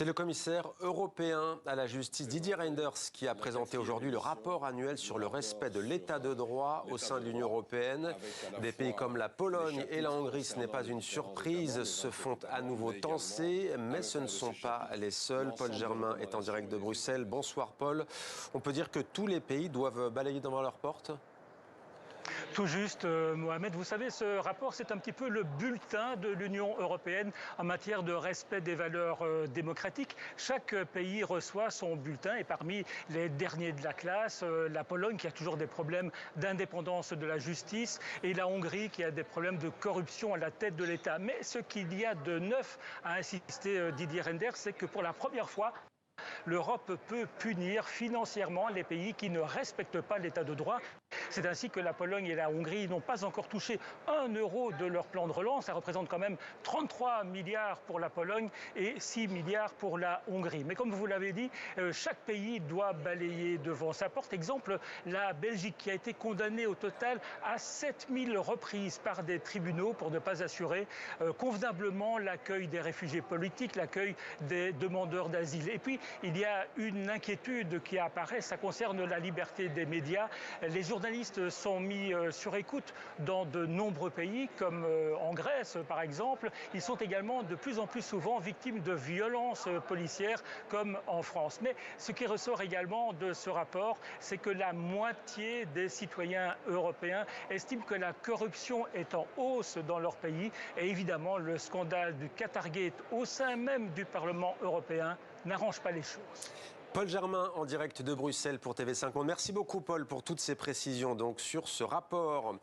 C'est le commissaire européen à la justice Didier Reynders qui a présenté aujourd'hui le rapport annuel sur le respect de l'état de droit au sein de l'Union européenne. Des pays comme la Pologne et la Hongrie, ce n'est pas une surprise, se font à nouveau tancer, mais ce ne sont pas les seuls. Paul Germain est en direct de Bruxelles. Bonsoir Paul. On peut dire que tous les pays doivent balayer devant leurs portes ? Tout juste, Mohamed. Vous savez, ce rapport, c'est un petit peu le bulletin de l'Union européenne en matière de respect des valeurs démocratiques. Chaque pays reçoit son bulletin et parmi les derniers de la classe, la Pologne qui a toujours des problèmes d'indépendance de la justice et la Hongrie qui a des problèmes de corruption à la tête de l'État. Mais ce qu'il y a de neuf, a insisté Didier Reynders, c'est que pour la première fois, l'Europe peut punir financièrement les pays qui ne respectent pas l'état de droit. C'est ainsi que la Pologne et la Hongrie n'ont pas encore touché 1 euro de leur plan de relance. Ça représente quand même 33 milliards pour la Pologne et 6 milliards pour la Hongrie. Mais comme vous l'avez dit, chaque pays doit balayer devant sa porte. Exemple, la Belgique qui a été condamnée au total à 7000 reprises par des tribunaux pour ne pas assurer convenablement l'accueil des réfugiés politiques, l'accueil des demandeurs d'asile. Et puis, il y a une inquiétude qui apparaît, ça concerne la liberté des médias. Les journalistes sont mis sur écoute dans de nombreux pays, comme en Grèce par exemple. Ils sont également de plus en plus souvent victimes de violences policières, comme en France. Mais ce qui ressort également de ce rapport, c'est que la moitié des citoyens européens estiment que la corruption est en hausse dans leur pays. Et évidemment, le scandale du Qatargate au sein même du Parlement européen n'arrange pas les choses. Paul Germain en direct de Bruxelles pour TV5 Monde. Merci beaucoup Paul pour toutes ces précisions donc sur ce rapport.